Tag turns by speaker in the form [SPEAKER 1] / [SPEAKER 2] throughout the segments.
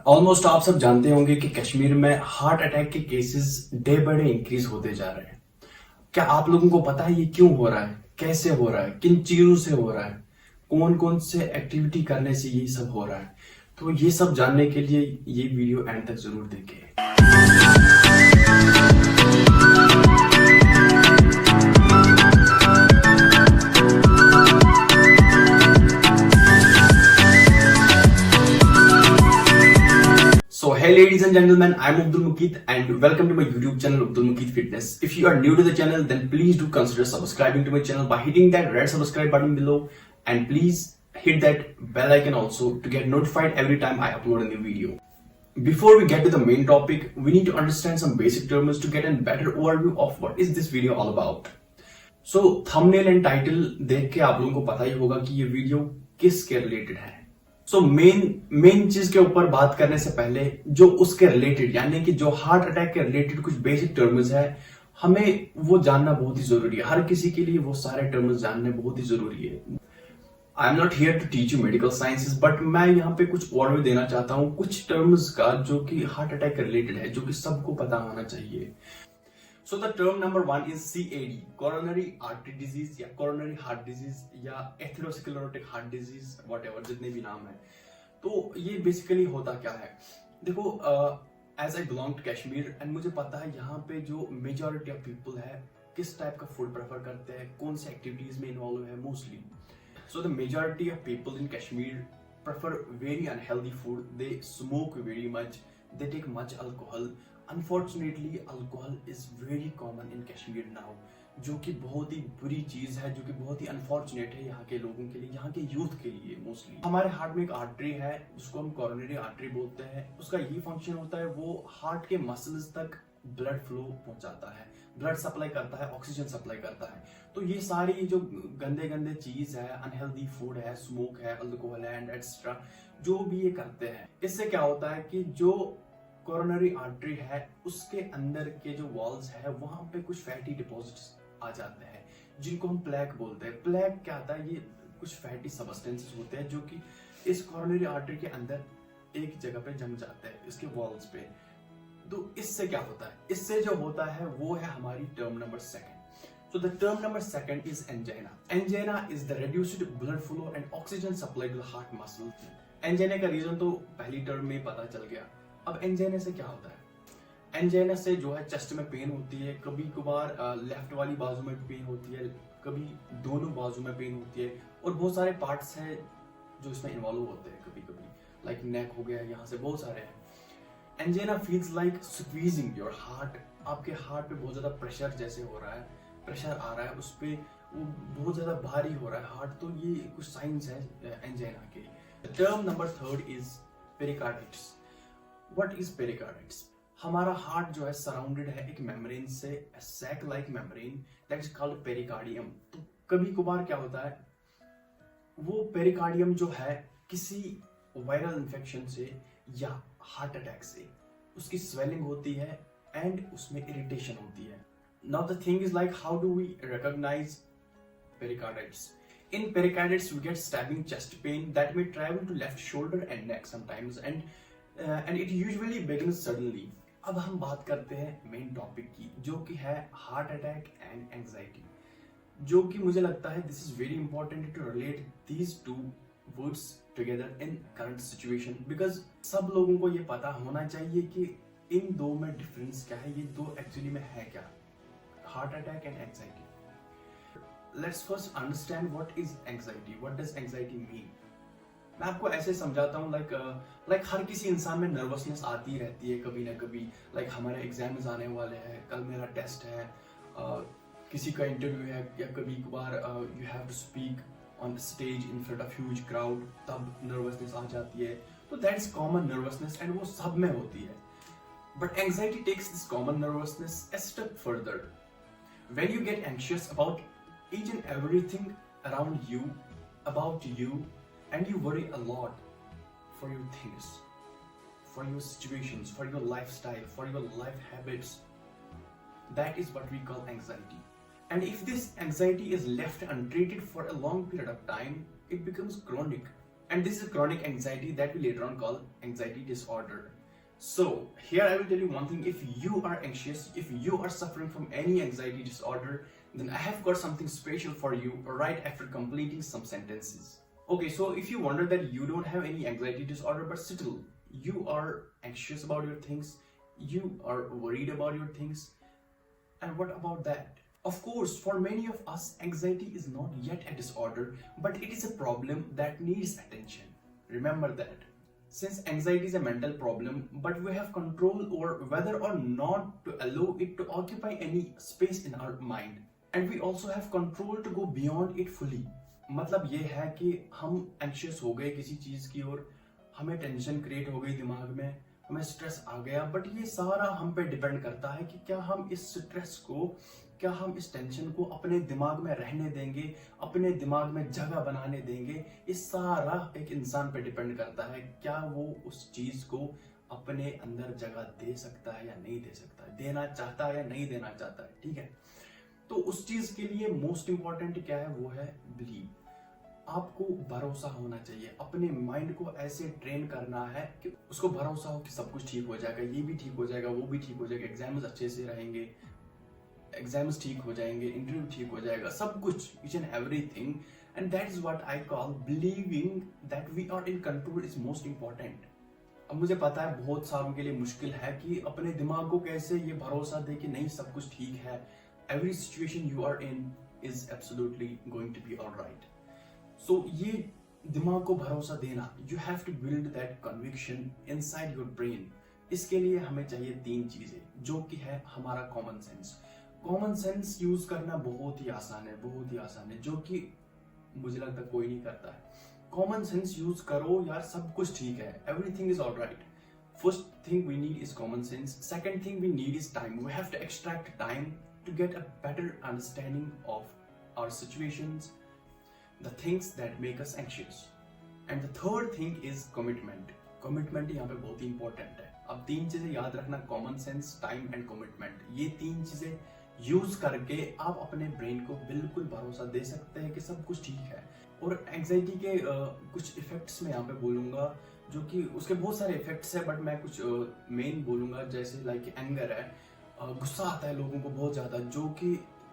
[SPEAKER 1] Almost आप सब जानते होंगे कि कश्मीर में हार्ट अटैक के cases day by day increase होते जा रहे हैं। क्या आप लोगों को पता है ये क्यों हो रहा है, कैसे हो रहा है, किन चीजों से हो रहा है, कौन कौन से एक्टिविटी करने से ये सब हो रहा है? तो ये सब जानने के लिए ये वीडियो एंड तक जरूर देखें। So hey ladies and gentlemen, I'm Abdul Mukeet and welcome to my YouTube channel Abdul Mukeet Fitness. If you are new to the channel, then please do consider subscribing to my channel by hitting that red subscribe button below, and please hit that bell icon also to get notified every time I upload a new video. Before we get to the main topic, we need to understand some basic terms to get a better overview of what is this video all about. So thumbnail and title देख के आप लोगों को पता ही होगा कि ये video किसके रिलेटेड है। सो मेन चीज के ऊपर बात करने से पहले जो उसके रिलेटेड यानी कि जो हार्ट अटैक के रिलेटेड कुछ बेसिक टर्म्स है, हमें वो जानना बहुत ही जरूरी है। हर किसी के लिए वो सारे टर्म्स जानने बहुत ही जरूरी है। I am not here to teach you medical sciences, but मैं यहाँ पे कुछ ओवरव्यू देना चाहता हूँ कुछ टर्म्स का जो कि हार्ट अटैक के रिलेटेड है, जो कि सबको पता होना चाहिए। So the term number one is CAD, coronary artery disease या coronary heart disease या atherosclerotic heart disease, whatever जितने भी नाम है। तो ये बेसिकली होता क्या है? देखो, as I belong to Kashmir and मुझे पता है यहाँ पे जो मेजॉरिटी ऑफ पीपल है किस टाइप का फूड प्रेफर करते हैं, कौन से एक्टिविटीज में इन्वॉल्व है mostly. So the majority of people in Kashmir prefer very unhealthy food. They smoke very much. They take much alcohol. Unfortunately, alcohol is very common in Kashmir now, जो कि बहुत ही बुरी चीज है, जो कि बहुत ही अनफॉर्चुनेट है यहाँ के लोगों के लिए, यहाँ के यूथ के लिए मोस्टली। हमारे हार्ट में एक आर्टरी है जिसको हम कोरोनरी आर्टरी बोलते हैं। उसका ये फंक्शन होता है, वो हार्ट के मसल्स तक ब्लड फ्लो पहुंचाता है, ब्लड सप्लाई करता है, ऑक्सीजन सप्लाई करता है। तो ये सारी जो गंदे गंदे चीज है, अनहेल्दी फूड है, स्मोक है, अल्कोहल है एंड एक्स्ट्रा जो भी ये करते हैं, इससे क्या होता है कि जो कोरोनरी आर्टरी है उसके अंदर के जो वॉल्स है वहां पे कुछ फैटी डिपॉजिट्स आ जाते हैं जिनको हम प्लेक बोलते हैं। प्लेक क्या आता है? ये कुछ फैटी सबस्टेंसेस होते हैं जो कि इस कोरोनरी आर्टरी के अंदर एक जगह पे जम जाते हैं, इसके वॉल्स पे। तो इससे क्या होता है? इससे जो होता है वो है हमारी term number second. So the term number second is angina. Angina is the reduced blood flow and oxygen supply to the heart muscle. Angina का रीजन तो पहली टर्म में पता चल गया। अब एंजाइना से क्या होता है? एंजाइना से जो है चेस्ट में पेन होती है, कभी कभार लेफ्ट वाली बाजू में पेन होती है, कभी दोनों बाजू में पेन होती है, और बहुत सारे पार्ट्स हैं जो इसमें इन्वॉल्व होते हैं कभी कभी, लाइक नेक हो गया, यहाँ से बहुत सारे हैं। Angina feels like squeezing your heart. आपके हार्ट पे बहुत ज्यादा प्रेशर जैसे हो रहा है, प्रेशर आ रहा है उस पे, वो बहुत ज्यादा भारी हो रहा है हार्ट। तो ये कुछ साइंस है एंजाइना के। Term number third is pericarditis. What is pericarditis? हमारा हार्ट जो है सराउंडेड है एक मेम्ब्रेन से, sac like membrane that is called pericardium. तो कभी कभार क्या होता है, वो पेरिकार्डियम जो है किसी वायरल इन्फेक्शन से या हार्ट अटैक से उसकी स्वेलिंग होती है एंड उसमें इरिटेशन होती है। Now the thing is like how do we recognise pericarditis? In pericarditis, we get stabbing chest pain that may travel to left shoulder and neck sometimes, and it usually begins suddenly. अब हम बात करते हैं main topic की, जो कि है heart attack and anxiety, जो कि मुझे लगता है this is very important to relate these two words together in current situation, because सब लोगों को ये पता होना चाहिए कि इन दो में डिफरेंस क्या है, ये दो एक्चुअली में है क्या, heart attack and anxiety. Let's first understand what is anxiety. What does anxiety mean? मैं आपको ऐसे समझाता हूँ, लाइक हर किसी इंसान में नर्वसनेस आती रहती है कभी ना कभी। लाइक हमारे एग्जाम्स आने वाले हैं, कल मेरा टेस्ट है, किसी का इंटरव्यू है, या कभी कभार you have to speak on stage in front of huge crowd, तब नर्वसनेस आ जाती है। तो दैट्स कॉमन नर्वसनेस एंड वो सब में होती है। But anxiety takes this common nervousness a step further. When you get anxious about each and everything around you, about you, and you worry a lot for your things, for your situations, for your lifestyle, for your life habits, that is what we call anxiety. And if this anxiety is left untreated for a long period of time, it becomes chronic And this is chronic anxiety that we later on call anxiety disorder. So here I will tell you one thing: if you are anxious, if you are suffering from any anxiety disorder, then I have got something special for you right after completing some sentences. Okay, so if you wonder that you don't have any anxiety disorder but still you are anxious about your things, you are worried about your things, and what about that? Of course, for many of us, anxiety is not yet a disorder, but it is a problem that needs attention. Remember that. Since anxiety is a mental problem, but we have control over whether or not to allow it to occupy any space in our mind. And we also have control to go beyond it fully. मतलब ये है कि हम anxious हो गए किसी चीज की और हमें टेंशन क्रिएट हो गई दिमाग में, हमें स्ट्रेस आ गया, बट ये सारा हम पे डिपेंड करता है कि क्या हम इस स्ट्रेस को, क्या हम इस टेंशन को अपने दिमाग में रहने देंगे, अपने दिमाग में जगह बनाने देंगे। इस सारा एक इंसान पे डिपेंड करता है, क्या वो उस चीज को अपने अंदर जगह दे सकता है या नहीं दे सकता है, देना चाहता है या नहीं देना चाहता है। ठीक है, तो उस चीज के लिए मोस्ट इंपॉर्टेंट क्या है, वो है बिलीव। आपको भरोसा होना चाहिए, अपने माइंड को ऐसे ट्रेन करना है कि उसको भरोसा हो कि सब कुछ ठीक हो जाएगा, ये भी ठीक हो जाएगा, वो भी ठीक हो जाएगा, एग्जाम्स अच्छे से रहेंगे, एग्जाम्स ठीक हो जाएंगे, इंटरव्यू ठीक हो जाएगा, सब कुछ, each and everything. And that is what I call believing that we are in control is most important. अब मुझे पता है बहुत सारों के लिए मुश्किल है कि अपने दिमाग को कैसे ये भरोसा दे कि नहीं सब कुछ ठीक है, every situation you are in is absolutely going to be alright. So ये दिमाग को भरोसा देना, you have to build that conviction inside your brain. इसके लिए हमें चाहिए तीन चीजें, जो कि है हमारा common sense. Common sense use करना बहुत ही आसान है, बहुत ही आसान है, जो कि मुझे लगता है कोई नहीं करता है। कॉमन सेंस यूज करो यार, सब कुछ ठीक है, everything is alright. First thing we need is common sense. Second thing we need is time. We have to extract time to get a better understanding of our situations, the things that make us anxious. And the third thing is commitment. Commitment यहाँ पे बहुत ही important है। अब तीन चीजें याद रखना, common sense, time and commitment. ये तीन चीजें यूज करके आप अपने ब्रेन को बिल्कुल भरोसा दे सकते हैं कि सब कुछ ठीक है। और एंग्जाइटी के कुछ इफेक्ट्स में यहाँ पे बोलूंगा, जो कि उसके बहुत सारे इफेक्ट्स है, बट मैं कुछ मेन बोलूंगा। जैसे लाइक एंगर है, गुस्सा आता है लोगों को बहुत ज्यादा,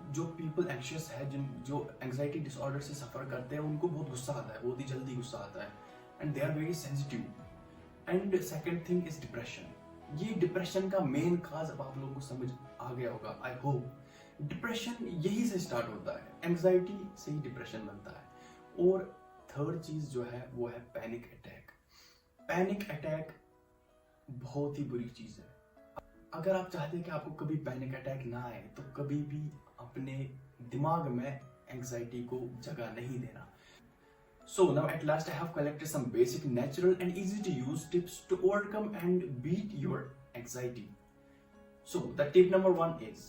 [SPEAKER 1] जो पीपल एंशियस है, जो एंग्जाइटी डिसऑर्डर से सफर करते हैं, उनको बहुत गुस्सा आता है, बहुत ही जल्दी गुस्सा आता है, and they are very sensitive. And second thing is depression. ये डिप्रेशन का मेन काज अब आप लोगों को समझ आ गया होगा, आई होप। डिप्रेशन यही से स्टार्ट होता है, एंग्जाइटी से ही डिप्रेशन बनता है। और थर्ड चीज जो है वो है पैनिक अटैक। पैनिक अटैक बहुत ही बुरी चीज है। अगर आप चाहते हैं कि आपको कभी पैनिक अटैक ना आए, तो कभी भी अपने दिमाग में एंग्जाइटी को जगह नहीं देना। So now at last I have collected some basic, natural and easy to use tips to overcome and beat your anxiety. So the tip number 1 is,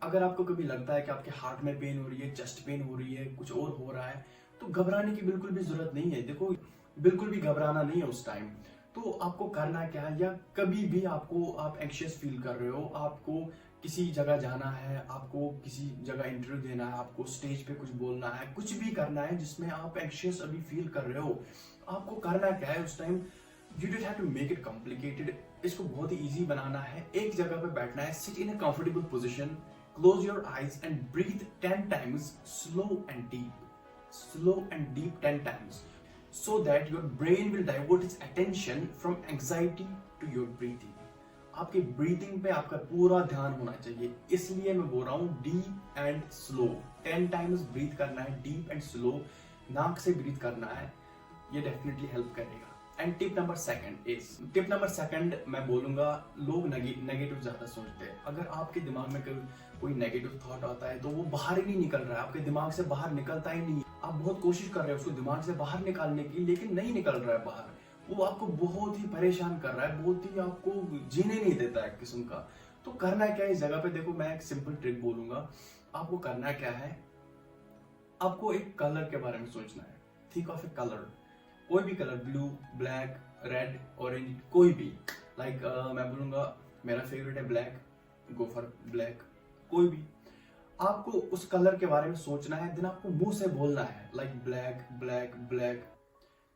[SPEAKER 1] अगर आपको कभी लगता है कि आपके हार्ट में पेन हो रही है, चेस्ट पेन हो रही है, कुछ और हो रहा है, तो घबराने की बिल्कुल भी जरूरत नहीं है। देखो, बिल्कुल भी घबराना नहीं है उस टाइम। तो आपको करना क्या है, या कभी भी आप एंग्शियस फील कर रहे हो, आपको किसी जगह जाना है, आपको किसी जगह इंटरव्यू देना है, आपको स्टेज पे कुछ बोलना है, कुछ भी करना है जिसमें आप एंग्शियस अभी फील कर रहे हो, आपको करना क्या है उस time, you don't have to make it complicated. इसको बहुत ही इजी बनाना है। एक जगह पे बैठना है, sit in a comfortable position, close your eyes and breathe 10 times slow and deep 10 times, so that your brain will divert its attention from anxiety to your breathing. आपके breathing पे आपका पूरा ध्यान होना चाहिए, इसलिए मैं बोल रहा हूँ deep and slow. 10 times breathe करना है, डीप एंड स्लो, नाक से ब्रीथ करना है, ये डेफिनेटली हेल्प करेगा। एंड टिप नंबर सेकंड मैं बोलूंगा, लोग नेगेटिव ज्यादा सोचते हैं। अगर आपके दिमाग में कोई नेगेटिव थॉट आता है तो वो बाहर ही नहीं निकल रहा है, आपके दिमाग से बाहर निकलता ही नहीं। आप बहुत कोशिश कर रहे हो उसको दिमाग से बाहर निकालने की, लेकिन नहीं निकल रहा है बाहर, वो आपको बहुत ही परेशान कर रहा है, बहुत ही आपको जीने नहीं देता है किस्म का। तो करना क्या है इस जगह पे, देखो मैं एक सिंपल ट्रिक बोलूंगा। आपको करना क्या है, आपको एक कलर के बारे में सोचना है। थिंक ऑफ ए कलर, कोई भी colour, blue, black, red, orange, कोई भी। लाइक मैं बोलूंगा मेरा फेवरेट है ब्लैक, गो फॉर ब्लैक, कोई भी। आपको उस कलर के बारे में सोचना है, देन आपको मुंह से बोलना है लाइक ब्लैक ब्लैक ब्लैक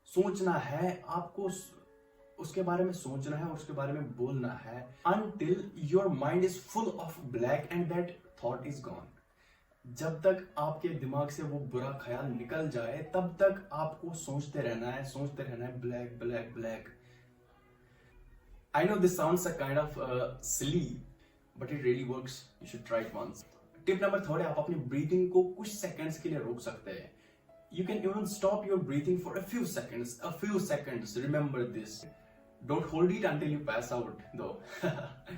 [SPEAKER 1] सोचना है आपको, उसके बारे में सोचना है और उसके बारे में बोलना है until your mind is full of black and that thought is gone। जब तक आपके दिमाग से वो बुरा ख्याल निकल जाए तब तक आपको सोचते रहना है, सोचते रहना है, black black black. I know this sounds a kind of silly, but it really works. You should try it once. Tip number 3 है, आप अपनी ब्रीथिंग को कुछ सेकंड्स के लिए रोक सकते हैं। You can even stop your breathing for a few seconds. A few seconds. Remember this. Don't hold it until you pass out, though.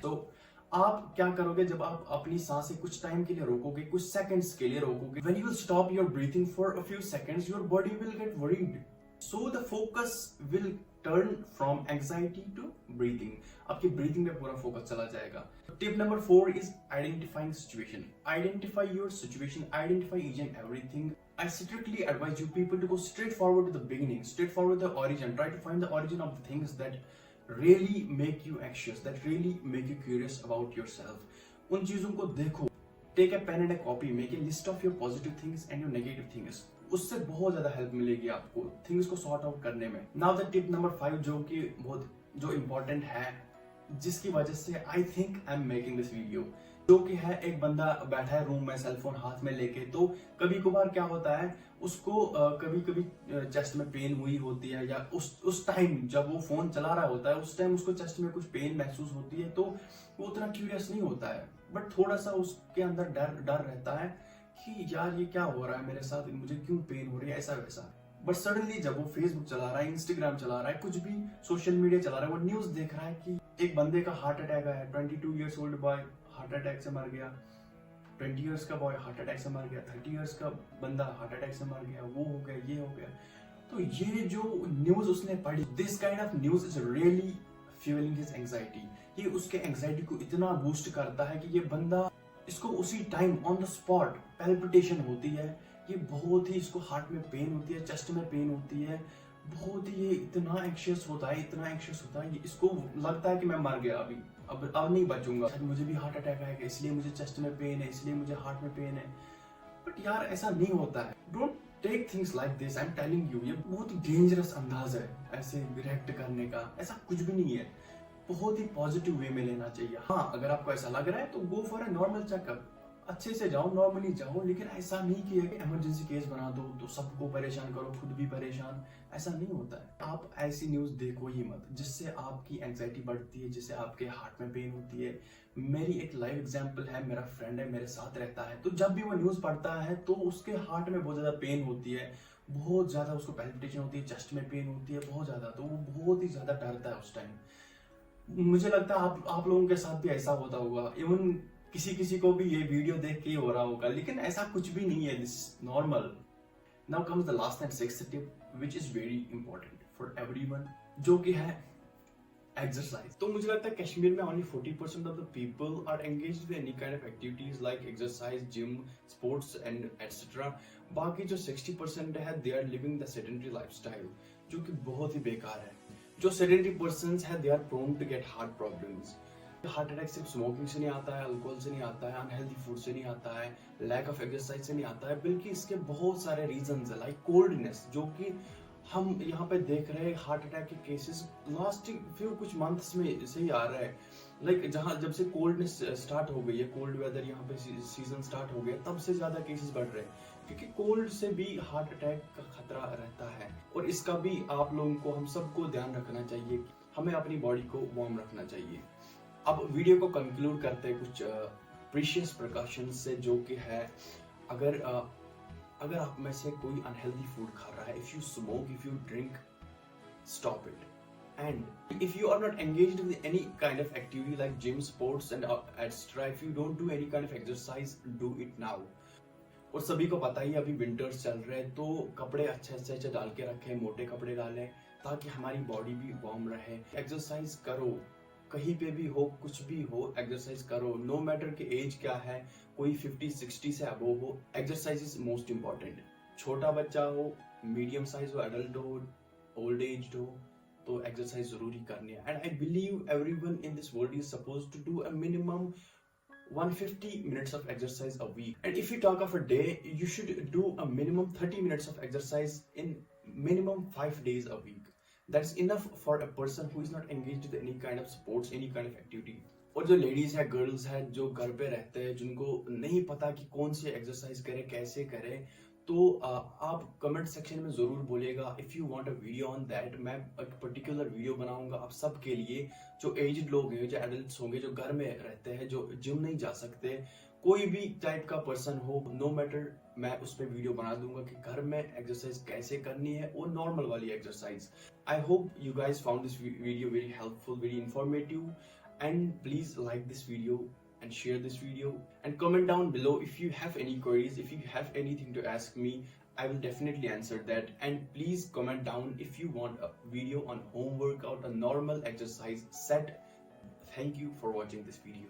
[SPEAKER 1] तो आप क्या करोगे जब आप अपनी सांसें कुछ टाइम के लिए रोकोगे, कुछ सेकंड्स के लिए रोकोगे? When you will stop your breathing for a few seconds, your body will get worried. So the focus will turn from anxiety to breathing. आपकी breathing पे पूरा focus चला जाएगा। Tip number 4 is identifying situation. Identify your situation. Identify each and everything. I strictly advise you people to go straight forward to the beginning, straight forward to the origin. Try to find the origin of the things that really make you anxious, that really make you curious about yourself. उन चीजों को देखो। Take a pen and a copy. Make a list of your positive things and your negative things. उससे बहुत ज्यादा help मिलेगी आपको things को सॉर्ट आउट करने में। नाउ द टिप नंबर 5 जो कि जो इम्पोर्टेंट है, जिसकी वजह से I think I am making this video, जो कि है एक बंदा बैठा है रूम में सेलफोन हाथ में लेके, तो कभी कभार क्या होता है उसको कभी कभी चेस्ट में पेन हुई होती है, या उस टाइम जब वो फोन चला रहा होता है उस टाइम उसको चेस्ट में कुछ पेन महसूस होती है, तो वो उतना क्यूरियस नहीं होता है, बट थोड़ा सा उसके अंदर डर रहता है कि यार ये क्या हो रहा है मेरे साथ, मुझे क्यों पेन हो रही है, ऐसा वैसा। बट सडनली जब वो फेसबुक चला रहा है, इंस्टाग्राम चला रहा है, कुछ भी सोशल मीडिया चला रहा है, वो न्यूज देख रहा है कि एक बंदे का हार्ट अटैक आया, 22 years old boy heart attack से मर गया, 20 ईयर्स का बॉय हार्ट अटैक से मर गया, 30 ईयर्स का बंदा हार्ट अटैक से मर गया, वो हो गया, ये हो गया। तो ये जो न्यूज उसने पढ़ी, this kind of news is really fuelling his anxiety. ये उसके एंजाइटी को इतना बूस्ट करता है कि ये बंदा, इसको उसी time on the spot palpitation होती है, ये बहुत ही, इसको हार्ट में पेन होती है, चेस्ट में पेन होती है, बहुत ही ये इतना एंग्शियस होता है, इतना एंग्शियस होता है, इसको लगता है कि मैं मर गया, अभी अब नहीं बचूंगा, मुझे भी हार्ट अटैक आएगा, इसलिए मुझे चेस्ट में पेन है, इसलिए मुझे हार्ट में पेन है। बट यार ऐसा नहीं होता है। Don't take things like this, I am telling you. ये बहुत ही डेंजरस अंदाज है ऐसे रिएक्ट करने का, ऐसा कुछ भी नहीं है, बहुत ही पॉजिटिव वे में लेना चाहिए। हाँ, अगर आपको ऐसा लग रहा है तो go for a normal checkup, अच्छे से जाओ, नॉर्मली जाओ, लेकिन ऐसा नहीं किया कि इमरजेंसी केस बना दो तो सबको परेशान करो, खुद भी परेशान, ऐसा नहीं होता है। आप ऐसी न्यूज देखो ही मत जिससे आपकी एंजाइटी बढ़ती है, जिससे आपके हार्ट में पेन होती है। मेरी एक लाइव एग्जांपल है, मेरा फ्रेंड है, मेरे साथ रहता है, तो जब भी वो न्यूज पढ़ता है तो उसके हार्ट में बहुत ज्यादा पेन होती है, बहुत ज्यादा उसको पैल्पिटेशन होती है, चेस्ट में पेन होती है बहुत ज्यादा, तो वो बहुत ही ज्यादा डरता है उस टाइम। मुझे लगता है आप लोगों के साथ भी ऐसा होता होगा, इवन किसी को भी ये वीडियो देख के हो रहा होगा, लेकिन ऐसा कुछ भी नहीं है, this normal. Now comes the last and sixth tip which is very important for everyone, जो कि है एक्सरसाइज। तो मुझे लगता है कश्मीर में only 40% of the people are engaged with any kind of activities like exercise, gym, sports and etcetera. बाकी जो 60% है they are living the sedentary lifestyle, जो कि बहुत ही बेकार है। जो सेडेंटरी पर्सन्स है they are prone to get heart problems. Heart attack सिर्फ स्मोकिंग से नहीं आता है, अल्कोहल से नहीं आता है, अनहेल्दी फूड से नहीं आता है, लैक ऑफ एक्सरसाइज से नहीं आता है, बल्कि इसके बहुत सारे रीजंस है, लाइक कोल्डनेस, जो कि हम यहाँ पे देख रहे हैं हार्ट अटैक के केसेस लास्ट फ्यू कुछ मंथ्स में से ही आ रहा है। लाइक जहाँ जब से कोल्डनेस स्टार्ट हो गई है, कोल्ड वेदर यहाँ पे सीजन स्टार्ट हो गया, तब से ज्यादा केसेस बढ़ रहे हैं, क्योंकि कोल्ड से भी हार्ट अटैक का खतरा रहता है। और इसका भी आप लोगों को, हम सबको ध्यान रखना चाहिए, हमें अपनी बॉडी को वार्म रखना चाहिए। अब वीडियो को कंक्लूड करते हैं कुछ प्रीशियस प्रिकॉशंस से, जो कि है अगर आप में से कोई अनहेल्दी फूड खा रहा है, if you smoke, if you drink, stop it. And if you are not engaged with any kind of activity like gym, sports and etc., if you don't do any kind of exercise, do it now. और सभी को पता ही अभी winters चल रहे हैं, तो कपड़े अच्छे डाल के रखें, मोटे कपड़े डालें, ताकि हमारी बॉडी भी वार्म रहे। एक्सरसाइज करो, कहीं पे भी हो, कुछ भी हो, एक्सरसाइज करो, नो मैटर कि एज क्या है, कोई 50-60 से अबोव हो, एक्सरसाइज इज मोस्ट इंपॉर्टेंट। छोटा बच्चा हो, मीडियम साइज हो, एडल्ट हो, ओल्ड एज हो, तो एक्सरसाइज जरूरी करनी है। And I believe everyone in this world is supposed to do a minimum 150 minutes of exercise a week. And if you talk of a day, you should do a minimum 30 minutes of exercise in minimum 5 days a week. That's enough for a person who is not engaged with any kind of sports, any kind of activity. और जो ladies है, girls है, जो घर पे रहते हैं, जिनको नहीं पता कि कौन सी एक्सरसाइज करें, कैसे करें, तो आप कमेंट सेक्शन में जरूर बोलिएगा। If you want a video on that, मैं एक पर्टिकुलर वीडियो बनाऊंगा आप सब के लिए, जो एज्ड लोग हैं, जो एडल्ट्स होंगे, जो घर में रहते हैं, जो जिम नहीं जा सकते, कोई भी टाइप का पर्सन हो, नो मैटर, मैं उस पर वीडियो बना दूंगा कि घर में एक्सरसाइज कैसे करनी है, वो नॉर्मल वाली exercise. I hope you guys found this video very helpful, very informative, and please like this video and share this video and comment down below if you have any queries, if you have anything to ask me. I will definitely answer that. And please comment down if you want a video on home workout, a normal exercise set. Thank you for watching this video.